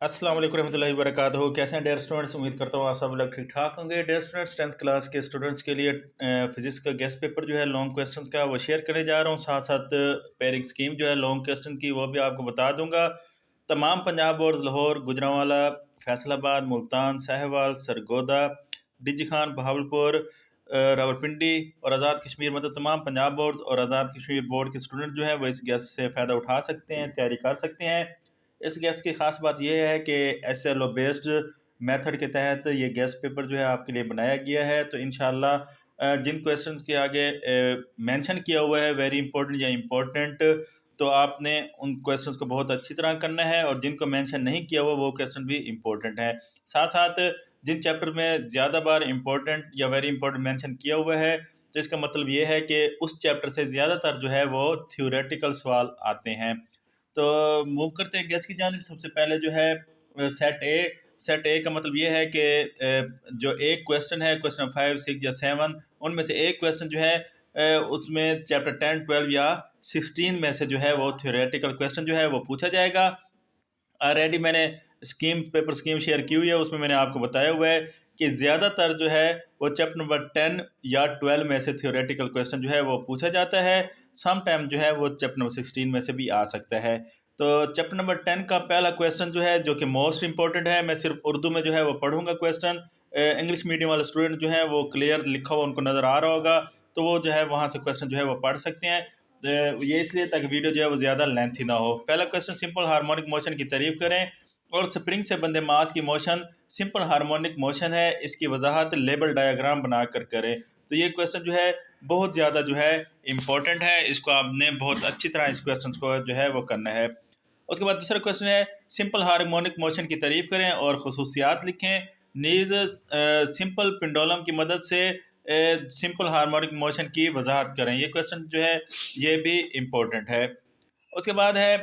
अस्सलाम वालेकुम रहमतुल्लाहि व बरकातहू। कैसे हैं डियर स्टूडेंट्स? उम्मीद करता हूँ आप सब लोग ठीक ठाक होंगे। डियर स्टूडेंट्स, 10th क्लास के स्टूडेंट्स के लिए फिजिक्स का गेस्ट पेपर जो है लॉन्ग क्वेश्चंस का वो शेयर करने जा रहा हूँ। साथ साथ पेयरिंग स्कीम जो है लॉन्ग क्वेश्चन की वो भी आपको बता दूंगा। तमाम पंजाब बोर्ड लाहौर, गुजरांवाला, फैसलाबाद, मुल्तान, साहिवाल, सरगोदा, डिजी खान, बहावलपुर, रावलपिंडी और आज़ाद कश्मीर, मतलब तमाम पंजाब बोर्ड और आज़ाद कश्मीर बोर्ड के स्टूडेंट जो है वो इस गेस्ट से फ़ायदा उठा सकते हैं, तैयारी कर सकते हैं। इस गैस की ख़ास बात यह है कि एसएलओ बेस्ड मेथड के तहत ये गैस पेपर जो है आपके लिए बनाया गया है। तो इंशाल्लाह जिन क्वेश्चंस के आगे मेंशन किया हुआ है वेरी इंपॉर्टेंट या इम्पोर्टेंट, तो आपने उन क्वेश्चंस को बहुत अच्छी तरह करना है, और जिनको मेंशन नहीं किया हुआ वो क्वेश्चन भी इम्पोर्टेंट है। साथ साथ जिन चैप्टर में ज़्यादा बार इम्पोर्टेंट या वेरी इंपॉर्टेंट मेंशन किया हुआ है, तो इसका मतलब ये है कि उस चैप्टर से ज़्यादातर जो है वो थ्योरेटिकल सवाल आते हैं। तो मूव करते हैं गैस की जानिब। सबसे पहले जो है सेट ए का मतलब ये है कि जो एक क्वेश्चन है, क्वेश्चन 5, 6 या 7, उनमें से एक क्वेश्चन जो है उसमें चैप्टर 10, 12 या 16 में से जो है वो थ्योरेटिकल क्वेश्चन जो है वो पूछा जाएगा। ऑलरेडी मैंने पेपर स्कीम शेयर की हुई है, उसमें मैंने आपको बताया हुआ है कि ज़्यादातर जो है वो चैप्टर नंबर 10 या 12 में से थ्योरेटिकल क्वेश्चन जो है वो पूछा जाता है। सम टाइम जो है वो चैप्टर नंबर 16 में से भी आ सकता है। तो चैप्टर नंबर 10 का पहला क्वेश्चन जो है, जो कि मोस्ट इंपॉर्टेंट है, मैं सिर्फ उर्दू में जो है वो पढ़ूंगा क्वेश्चन। इंग्लिश मीडियम वाले स्टूडेंट जो है वो क्लियर लिखा हुआ उनको नज़र आ रहा होगा, तो वो जो है वहाँ से क्वेश्चन जो है वो पढ़ सकते हैं। ये इसलिए ताकि वीडियो जो है वो ज़्यादा लेंथी ना हो। पहला क्वेश्चन, सिंपल हार्मोनिक मोशन की तारीफ करें और स्प्रिंग से बंधे मास की मोशन सिंपल हार्मोनिक मोशन है, इसकी वजाहत लेबल डायग्राम बनाकर करें। तो ये क्वेश्चन जो है बहुत ज़्यादा जो है इम्पोर्टेंट है, इसको आपने बहुत अच्छी तरह इस क्वेश्चन को जो है वो करना है। उसके बाद दूसरा क्वेश्चन है, सिंपल हार्मोनिक मोशन की तारीफ करें और खसूसियात लिखें। नीज सिंपल पिंडोलम की मदद से सिंपल हार्मोनिक मोशन की वजाहत करें। ये क्वेश्चन जो है ये भी इम्पोर्टेंट है। उसके बाद है,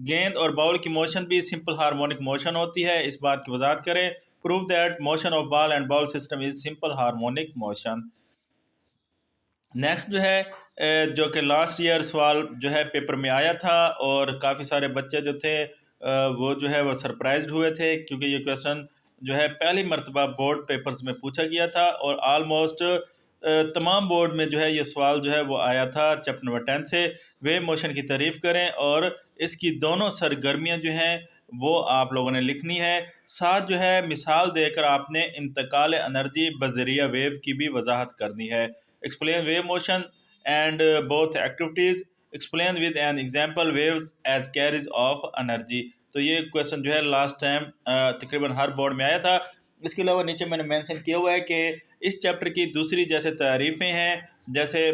गेंद और बॉल की मोशन भी सिंपल हार्मोनिक मोशन होती है, इस बात की वजाहत करें। Prove that motion of ball and ball system is simple harmonic motion. Next जो है जो कि लास्ट ईयर सवाल जो है पेपर में आया था, और काफ़ी सारे बच्चे जो थे वो जो है वो सरप्राइज्ड हुए थे, क्योंकि ये क्वेश्चन जो है पहली मर्तबा बोर्ड पेपर्स में पूछा गया था, और आलमोस्ट तमाम बोर्ड में जो है ये सवाल जो है वो आया था चैप्टर नंबर 10 से। वेव मोशन की तारीफ करें और इसकी दोनों सरगर्मियाँ जो हैं वो आप लोगों ने लिखनी है। साथ जो है मिसाल देकर आपने इंतकाल एनर्जी बजरिया वेव की भी वजाहत करनी है। Explain wave motion and both activities. Explain with an example waves as carriers of energy. तो ये क्वेश्चन जो है लास्ट टाइम तकरीबन हर बोर्ड में आया था। इसके अलावा नीचे मैंने मेंशन किया हुआ है कि इस चैप्टर की दूसरी जैसे तारीफ़ें हैं, जैसे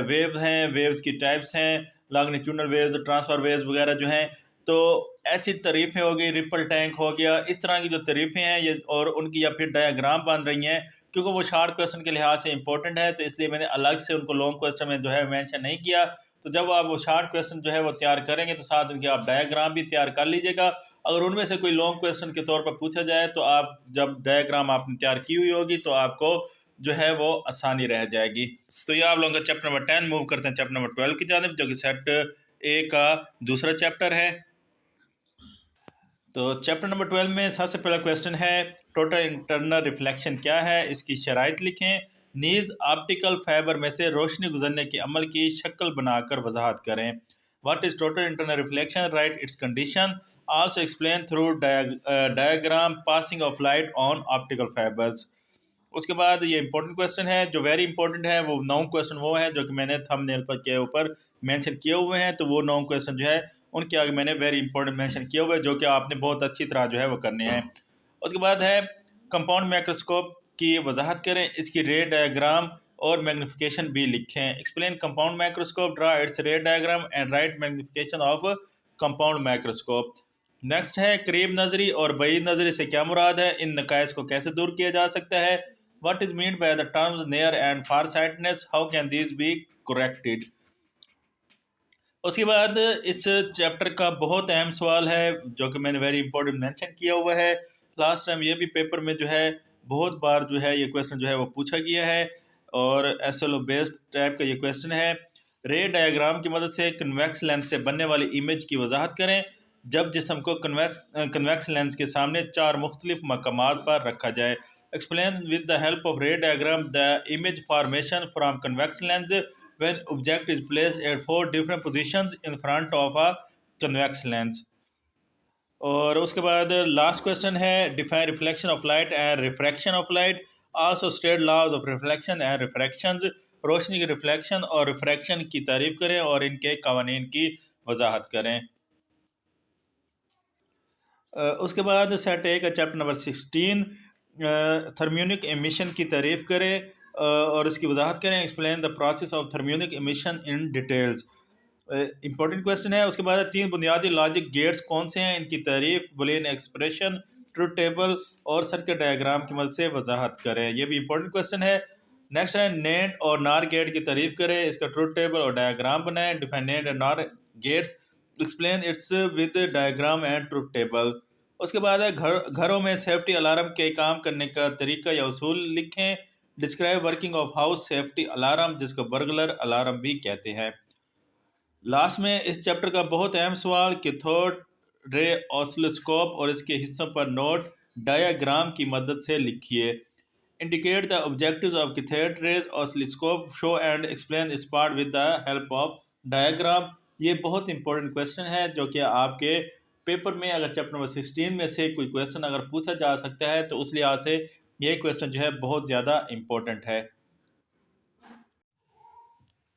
वेव हैं, वेव्स की टाइप्स हैं, लॉन्गिट्यूडनल वेव्स, ट्रांसफर वेव्स वगैरह जो हैं, तो ऐसी तारीफ़ें हो गई, रिपल टैंक हो गया, इस तरह की जो तारीफ़ें हैं ये, और उनकी या फिर डायग्राम बन रही हैं, क्योंकि वो शार्ट क्वेश्चन के लिहाज से इंपॉर्टेंट है, तो इसलिए मैंने अलग से उनको लॉन्ग क्वेश्चन में जो है मेंशन नहीं किया। तो जब आप वो शार्ट क्वेश्चन जो है वो तैयार करेंगे तो साथ उनके आप डायग्राम भी तैयार कर लीजिएगा। अगर उनमें से कोई लॉन्ग क्वेश्चन के तौर पर पूछा जाए तो आप जब डायग्राम आपने तैयार की हुई होगी तो आपको जो है वो आसानी रह जाएगी। तो ये आप लोगों का चैप्टर नंबर 10। मूव करते हैं चैप्टर नंबर 12 की जानिब, जो कि सेट ए का दूसरा चैप्टर है। तो चैप्टर नंबर 12 में सबसे पहला क्वेश्चन है, टोटल इंटरनल रिफ्लेक्शन क्या है, इसकी शराइत लिखें। नीज ऑप्टिकल फाइबर में से रोशनी गुजरने के अमल की शक्ल बनाकर वजाहत करें। What is total internal reflection, right it's condition, also explain through diagram passing of light on optical fibres. उसके बाद ये इंपॉर्टेंट क्वेश्चन है, जो वेरी इंपॉर्टेंट है, वो 9 क्वेश्चन वो हैं जो कि मैंने थंबनेल पर के ऊपर मेंशन किए हुए हैं। तो वो 9 क्वेश्चन जो है उनके आगे मैंने वेरी इंपॉर्टेंट मेंशन किए हुए हैं, जो कि आपने बहुत अच्छी तरह जो है वो करने हैं। उसके बाद है, कंपाउंड माइक्रोस्कोप की वजाहत करें, इसकी रे डायग्राम और मैग्निफिकेशन भी लिखें। Explain compound microscope, draw it's रे diagram and right magnification of compound microscope. Next है, करीब नजरी और बईद नजरी से क्या मुराद है, इन नकाइस को कैसे दूर किया जा सकता है। What is meant by the terms near and farsightedness? How can these be corrected? उसके बाद इस चैप्टर का बहुत अहम सवाल है जो कि मैंने वेरी इंपॉर्टेंट मेंशन किया हुआ है। लास्ट टाइम ये भी पेपर में जो है बहुत बार जो है ये क्वेश्चन जो है वो पूछा गया है, और एसएलओ बेस्ड टाइप का ये क्वेश्चन है। रे डायग्राम की मदद से कन्वेक्स लेंस से बनने वाली इमेज की वजाहत करें। जब जिस्म को कन्वेक्स लेंस के सामने 4 मुख्तलिफ मकामात पर रखा जाए। Explain with the help of ray diagram the image formation from convex lens when object is placed at 4 different positions in front of a convex lens. और उसके बाद लास्ट क्वेश्चन है define reflection of light and refraction of light, also state laws of reflection and refractions. रोशनी की reflection और refraction की तारीफ करें और इनके कवानीन की वजाहत करें। उसके बाद सेट ए का चैप्टर नंबर 16 थर्मियोनिक एमिशन की तारीफ करें और इसकी वजाहत करें। Explain the process of thermionic emission in details. Important question है। उसके बाद 3 बुनियादी लॉजिक गेट्स कौन से हैं, इनकी तारीफ, बुलियन एक्सप्रेशन, ट्रुथ टेबल और सर्किट डायग्राम की मदद से वजाहत करें। ये भी इंपॉर्टेंट क्वेश्चन है। नेक्स्ट है नेंड और नार गेट की तारीफ करें, इसका ट्रुथ टेबल और डायग्राम बनाएं। Define NAND and NOR gates, explain its with diagram and truth table. उसके बाद है घरों में सेफ्टी अलार्म के काम करने का तरीका या उसूल लिखें। Describe working of house safety alarm, जिसको बर्गलर अलार्म भी कहते हैं। लास्ट में इस चैप्टर का बहुत अहम सवाल कि थर्ड रे ऑसिलोस्कोप और इसके हिस्सों पर नोट डायग्राम की मदद से लिखिए। Indicate the objectives of cathode rays oscilloscope, show and explain its part with the help of diagram. ये बहुत इंपॉर्टेंट क्वेश्चन है जो कि आपके पेपर में अगर चैप्टर नंबर 16 में से कोई क्वेश्चन अगर पूछा जा सकता है तो उस लिहाज से ये क्वेश्चन जो है बहुत ज़्यादा इम्पोर्टेंट है।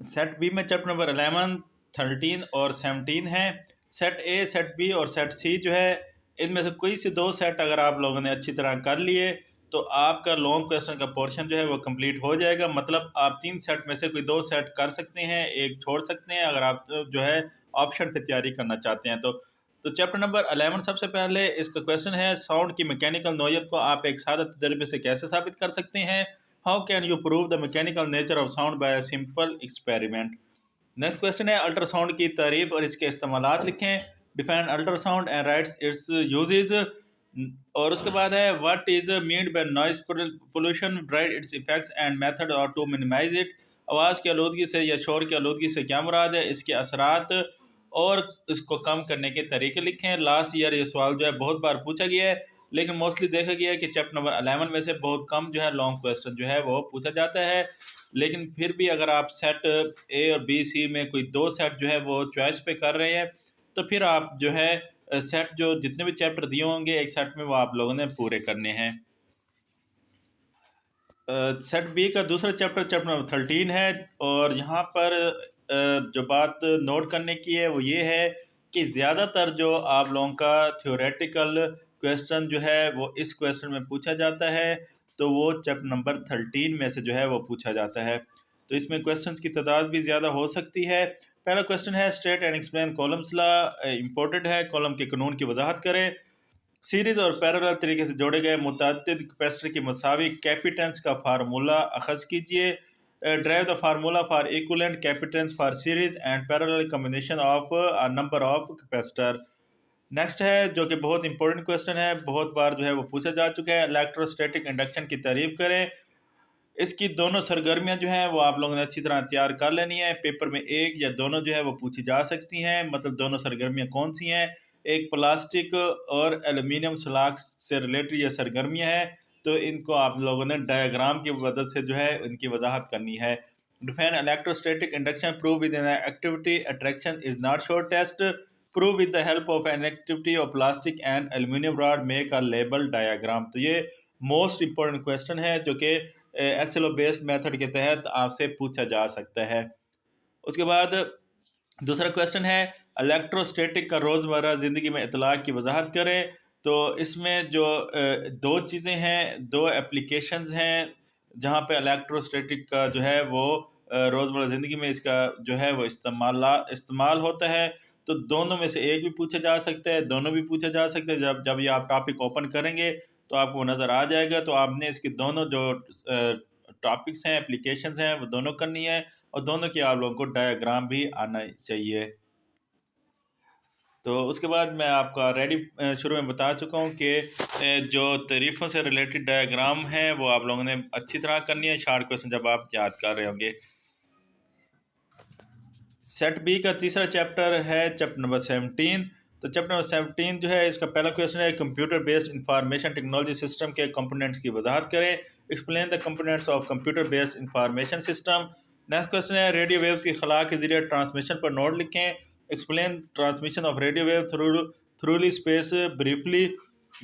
सेट बी में चैप्टर नंबर 11, 13 और 17 है। सेट ए, सेट बी और सेट सी जो है, इनमें से कोई से 2 सेट अगर आप लोगों ने अच्छी तरह कर लिए तो आपका लॉन्ग क्वेश्चन का पोर्शन जो है वो कंप्लीट हो जाएगा। मतलब आप 3 सेट में से कोई 2 सेट कर सकते हैं, एक छोड़ सकते हैं अगर आप जो है ऑप्शन पे तैयारी करना चाहते हैं तो चैप्टर नंबर 11 सबसे पहले इसका क्वेश्चन है साउंड की मैकेनिकल नौयत को आप एक सादा तजर्बे से कैसे साबित कर सकते हैं। How can you prove the mechanical nature of sound by a simple experiment. Next question है अल्ट्रासाउंड की तारीफ और इसके इस्तेमालात लिखें। Define ultrasound and rights its usages. और उसके बाद है what is meant by noise pollution, write its effects and method और टू मिनिमाइज इट। आवाज़ की आलूदगी से या शोर की आलूदगी से क्या मुराद है, इसके असरात और इसको कम करने के तरीके लिखें। लास्ट ईयर ये सवाल जो है बहुत बार पूछा गया है, लेकिन मोस्टली देखा गया है कि चैप्टर नंबर 11 में से बहुत कम जो है लॉन्ग क्वेश्चन जो है वो पूछा जाता है। लेकिन फिर भी अगर आप सेट ए और बी सी में कोई 2 सेट जो है वो चॉइस पे कर रहे हैं तो फिर आप जो है सेट जो जितने भी चैप्टर दिए होंगे एक सेट में वो आप लोगों ने पूरे करने हैं। सेट बी का दूसरा चैप्टर चैप्टर नंबर 13 है और यहाँ पर जो बात नोट करने की है वो ये है कि ज़्यादातर जो आप लोगों का थ्योरेटिकल क्वेश्चन जो है वो इस क्वेश्चन में पूछा जाता है, तो वो चैप्टर नंबर 13 में से जो है वो पूछा जाता है। तो इसमें क्वेश्चंस की तादाद भी ज़्यादा हो सकती है। पहला क्वेश्चन है state and explain columns law, important है, कॉलम के कानून की वजाहत करें। सीरीज और पैरेलल तरीके से जोड़े गए मुतअद्दिद कैपेसिटर की मसावी कैपिटेंस का फार्मूला अखज़ कीजिए। Drive the formula for equivalent capacitance for series and parallel combination of a number of capacitor. Next है जो कि बहुत इंपॉर्टेंट क्वेश्चन है, बहुत बार जो है वो पूछा जा चुका है, इलेक्ट्रोस्टैटिक इंडक्शन की तारीफ करें। इसकी दोनों सरगर्मियां जो हैं वो आप लोगों ने अच्छी तरह तैयार कर लेनी है। पेपर में एक या दोनों जो है वो पूछी जा सकती हैं। मतलब दोनों सरगर्मियां कौन सी हैं, एक प्लास्टिक और एल्युमिनियम सलाख से रिलेटेड ये सरगर्मियां हैं, तो इनको आप लोगों ने डायग्राम की मदद से जो है इनकी वजाहत करनी है। Define electrostatic induction, prove with an activity, attraction is not sure test, prove with the help of an activity of plastic and aluminium rod, make a label diagram. तो ये मोस्ट इंपॉर्टेंट क्वेश्चन है जो कि SLO based method के तहत आपसे पूछा जा सकता है। उसके बाद दूसरा क्वेश्चन है इलेक्ट्रोस्टैटिक का रोज़मर्रा ज़िंदगी में इतलाक़ की वजाहत करें। तो इसमें जो 2 चीज़ें हैं, 2 एप्लीकेशंस हैं जहाँ पे इलेक्ट्रोस्टैटिक का जो है वो रोज़मर्रा ज़िंदगी में इसका जो है वो इस्तेमाल होता है। तो दोनों में से एक भी पूछा जा सकता है, दोनों भी पूछा जा सकता है। जब जब ये आप टॉपिक ओपन करेंगे तो आपको नज़र आ जाएगा। तो आपने इसकी दोनों जो टॉपिक्स हैं, एप्लीकेशंस हैं, वो दोनों करनी है और दोनों की आप लोगों को डायग्राम भी आना चाहिए। तो उसके बाद मैं आपका शुरू में बता चुका हूँ कि जो तारीफ़ों से रिलेटेड डायग्राम हैं वो आप लोगों ने अच्छी तरह करनी है, शार्ट क्वेश्चन जब आप याद कर रहे होंगे। सेट बी का तीसरा चैप्टर है चैप्टर नंबर 17, तो चैप्टर नंबर 17 जो है इसका पहला क्वेश्चन है computer based information technology system के कंपोनेंट्स की वजाहत करें। Explain the components of computer based information system. Next question है रेडियो वेव्स की खला के जरिए ट्रांसमिशन पर नोट लिखें। Explain transmission of radio wave थ्रूली space briefly.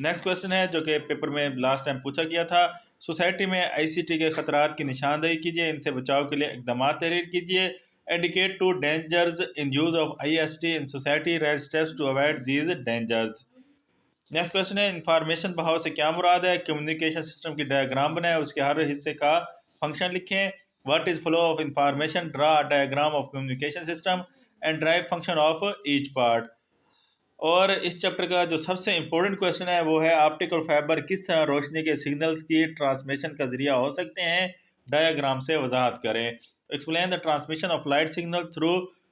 Next question है जो कि पेपर में लास्ट टाइम पूछा गया था, सोसाइटी में आईसीटी के खतरात की निशानदेही कीजिए, इनसे बचाव के लिए इकदाम तहरीर कीजिए। Indicate to dangers in use of IST in society, read steps to avoid these dangers. Next question है इंफॉर्मेशन बहाव से क्या मुराद है, कम्युनिकेशन सिस्टम की डायग्राम बनाए, उसके हर हिस्से का फंक्शन लिखें। What is flow of information, draw a diagram of communication system and drive function of each part. और इस चैप्टर का जो सबसे इंपॉर्टेंट क्वेश्चन है वो है ऑप्टिकल फाइबर किस तरह रोशनी के सिग्नल्स की ट्रांसमिशन का जरिया हो सकते हैं, डायग्राम से वजाहत करें। Explain the transmission of light signal through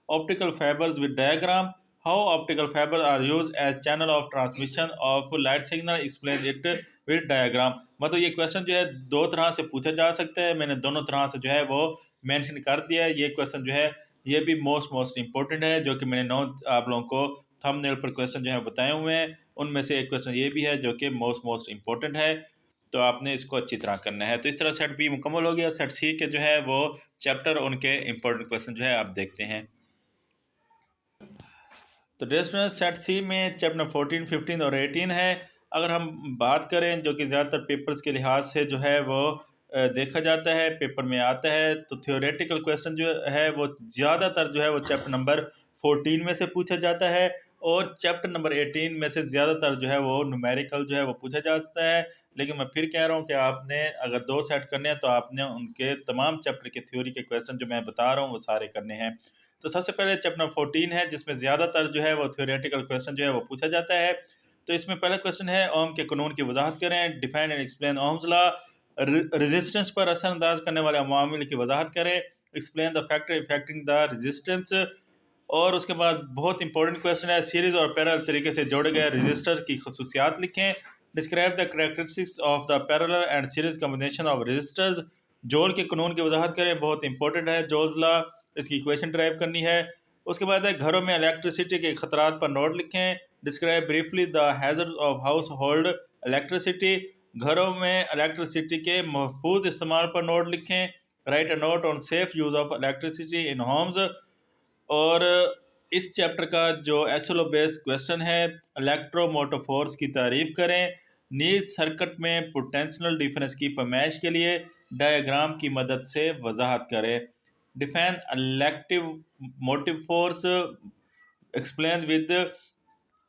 optical fibers with diagram. How optical fiber are use as channel of transmission of light signal, explain it with diagram. मतलब ये क्वेश्चन जो है दो तरह से पूछा जा सकता है, मैंने दोनों तरह से जो है वो मेंशन कर दिया है। ये क्वेश्चन जो है ये भी मोस्ट इंपॉर्टेंट है, जो कि मैंने आप लोगों को थंबनेल पर क्वेश्चन जो है बताए हुए हैं। उनमें से एक क्वेश्चन ये भी है जो कि मोस्ट इंपॉर्टेंट है, तो आपने इसको अच्छी तरह करना है। तो इस तरह सेट बी मुकम्मल हो गया। सेट सी के जो है वो चैप्टर उनके इंपॉर्टेंट क्वेश्चन जो है आप देखते हैं। तो डियर स्टूडेंट्स सेट सी में चैप्टर 14, 15 और 18 है। अगर हम बात करें जो कि ज़्यादातर पेपर्स के लिहाज से जो है वो देखा जाता है, पेपर में आता है, तो थियोरेटिकल क्वेश्चन जो है वो ज़्यादातर जो है वो चैप्टर नंबर 14 में से पूछा जाता है, और चैप्टर नंबर 18 में से ज़्यादातर जो है वो न्यूमेरिकल जो है वो पूछा जा सकता है। लेकिन मैं फिर कह रहा हूँ कि आपने अगर 2 सेट करने हैं तो आपने उनके तमाम चैप्टर के थ्योरी के क्वेश्चन जो मैं बता रहा हूँ वो सारे करने हैं। तो सबसे पहले चैप्टर नंबर 14 है जिसमें ज़्यादातर जो है वो थ्योरेटिकल क्वेश्चन जो है वो पूछा जाता है। तो इसमें पहला क्वेश्चन है ओम के कानून की वजाहत करें। Define and explain Ohm's law. Resistance पर असरअंदाज करने वाले अवामिल की वजाहत करें। Explain the factor affecting the resistance. और उसके बाद बहुत इंपॉर्टेंट क्वेश्चन है सीरीज और पैरेलल तरीके से जोड़े गए रजिस्टर की खसूसियात लिखें। Describe the characteristics of the parallel and series combination of resistors. Joule के कानून की वजाहत करें, बहुत इंपॉर्टेंट है जोल्स लॉ, इसकी इक्वेशन ड्राइव करनी है। उसके बाद है घरों में इलेक्ट्रिसिटी के खतरात पर नोट लिखें। Describe briefly the hazards of house hold electricity. घरों में इलेक्ट्रिसिटी के महफूज इस्तेमाल पर नोट लिखें। Right a note on safe use of electricity in Holmes. और इस चैप्टर का जो एसएलओ बेस्ड क्वेश्चन है इलेक्ट्रोमोटिव फोर्स की तारीफ करें। नीज सर्किट में पोटेंशियल डिफरेंस की पैमाइश के लिए डायग्राम की मदद से वजाहत करें। Define elective motive force. Explain with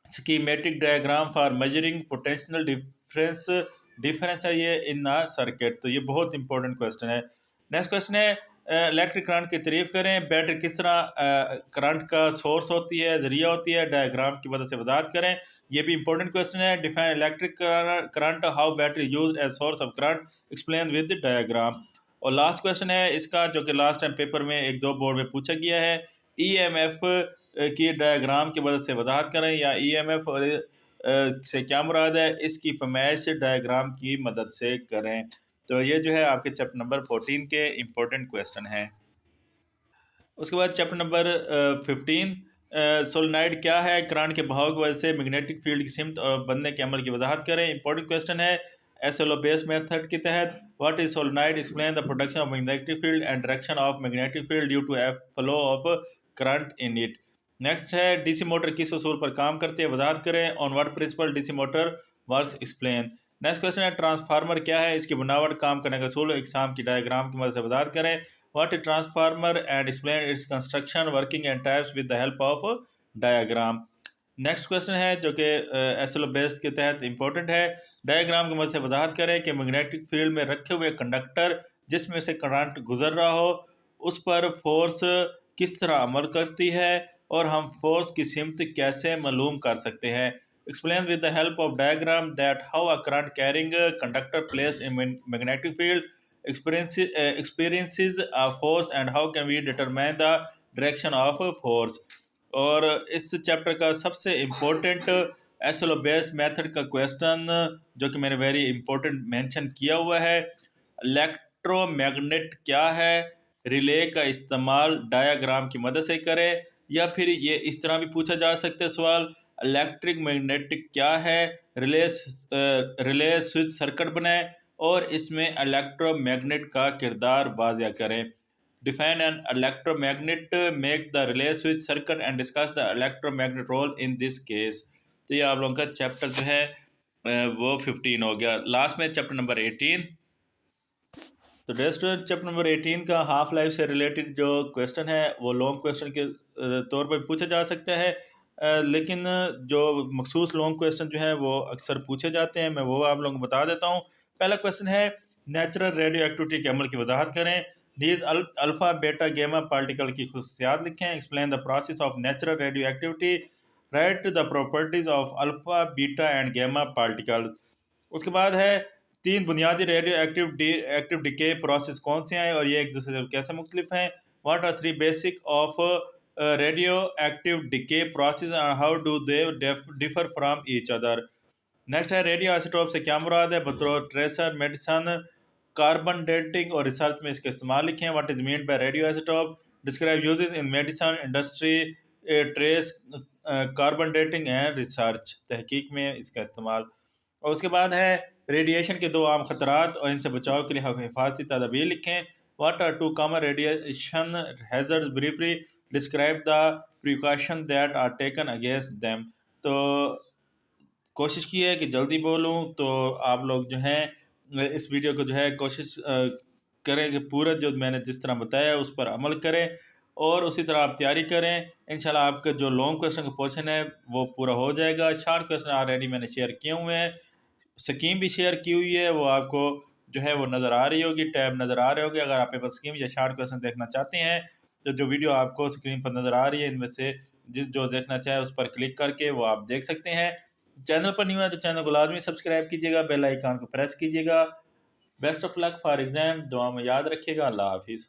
schematic diagram for measuring potential difference है ये इन द सर्किट। तो ये बहुत इंपॉर्टेंट क्वेश्चन है। नेक्स्ट क्वेश्चन है इलेक्ट्रिक करंट की तारीफ करें। बैटरी किस तरह करंट का सोर्स होती है, जरिया होती है, डायग्राम की मदद से वजाहत करें। ये भी इंपॉर्टेंट क्वेश्चन है। Define electric current, how battery use as source of current, explain with diagram. और लास्ट क्वेश्चन है इसका जो कि लास्ट टाइम पेपर में 1-2 बोर्ड में पूछा गया है, ईएमएफ की डायग्राम की मदद से वजाहत करें, या ईएमएफ और से क्या मुराद है, इसकी पैमाइश डायग्राम की मदद से करें। तो ये जो है आपके चैप्टर नंबर 14 के इम्पोर्टेंट क्वेश्चन हैं। उसके बाद चैप्टर नंबर 15 सोलेनाइड क्या है, करंट के बहाव की वजह से मैग्नेटिक फील्ड की सिमत और बनने के अमल की वजाहत करें। इंपॉर्टेंट क्वेश्चन है एसएलओ बेस मेथड के तहत what is solenoid, explain the production of magnetic field and direction of magnetic field due to flow of current in it. Next है डीसी मोटर किस उसूल पर काम करती है, वजाहत करें। On what principle DC motor works, explain. Next question है ट्रांसफार्मर क्या है, इसकी बनावट, काम करने का असूल, एग्जाम की डायग्राम की मदद से वजाहत करें। What is transformer and explain its construction, working and types with the help of diagram. Next question है जो कि एसएलओ बेस के तहत इंपॉर्टेंट है, डायग्राम की मदद से वजाहत करें कि मैग्नेटिक फील्ड में रखे हुए कंडक्टर जिसमें से करंट गुजर रहा हो उस पर फोर्स किस तरह अमल करती है और हम फोर्स की सिमत कैसे मालूम कर सकते हैं। Explain with the help of diagram that how a current carrying a conductor placed in magnetic field experiences a force and how can we determine the direction of a force। और इस chapter का सबसे important SLO based method का question जो कि मैंने very important mention किया हुआ है, इलेक्ट्रोमैग्नेट क्या है, रिले का इस्तेमाल डायग्राम की मदद से करें। या फिर ये इस तरह भी पूछा जा सकता है सवाल, इलेक्ट्रिक मैग्नेटिक क्या है, रिले स्विच सर्किट बनाए और इसमें इलेक्ट्रोमैग्नेट का किरदार वाज़िया करें। Define an electromagnet, make the relay switch circuit and discuss the electromagnet role in this case. तो ये आप लोगों का चैप्टर जो है वो 15 हो गया। लास्ट में चैप्टर नंबर 18। तो स्टूडेंट चैप्टर नंबर 18 का हाफ लाइफ से रिलेटेड जो क्वेश्चन है वो लॉन्ग क्वेश्चन के तौर पर पूछा जा सकता है, लेकिन जो मखसूस लॉन्ग क्वेश्चन जो है वो अक्सर पूछे जाते हैं, मैं वो आप लोगों को बता देता हूँ। पहला क्वेश्चन है नेचुरल रेडियो एक्टिविटी के अमल की वजाहत करें। डीज अल्फा बेटा गेमा पार्टिकल की खुसूसियात लिखें। Explain the process of natural radio activity. Right the properties of alpha beta and गेमा पार्टिकल। उसके बाद है तीन बुनियादी रेडियो एक्टिव डिके प्रोसेस कौन से हैं और ये एक दूसरे से कैसे मुख्तलिफ हैं। What are three basic of radio active decay process and how do they differ from each other. Next है रेडियो आइसोटोप से क्या मुराद है, बतौर ट्रेसर, मेडिसन, कार्बन डेटिंग और रिसर्च में इसका इस्तेमाल लिखें। What is mean by radio isotope, describe uses in medicine, industry, trace, carbon dating and research, तहकीक में इसका इस्तेमाल। और उसके बाद है रेडिएशन के दो आम खतरात और इनसे बचाव के लिए हिफाजती तदाबीर लिखें। What are two common radiation hazards, briefly describe the precaution that are taken against them. तो कोशिश की है कि जल्दी बोलूं, तो आप लोग जो हैं इस वीडियो को जो है कोशिश करें कि पूरा जो मैंने जिस तरह बताया उस पर अमल करें और उसी तरह आप तैयारी करें। इंशाल्लाह आपका जो लॉन्ग क्वेश्चन का पोर्शन है वो पूरा हो जाएगा। शॉर्ट क्वेश्चन ऑलरेडी मैंने शेयर किए हुए हैं, स्कीम भी शेयर की हुई है, वो आपको जो है वो नज़र आ रही होगी, टैब नज़र आ रहे होंगे। अगर आप पेपर स्कीम या शॉर्ट क्वेश्चन देखना चाहते हैं तो जो वीडियो आपको स्क्रीन पर नज़र आ रही है इनमें से जो देखना चाहे उस पर क्लिक करके वो आप देख सकते हैं। चैनल पर न्यू है तो चैनल को लाजमी सब्सक्राइब कीजिएगा, बेल आइकन को प्रेस कीजिएगा। Best of luck for exam, दुआ में याद रखिएगा। अल्लाह हाफिज़।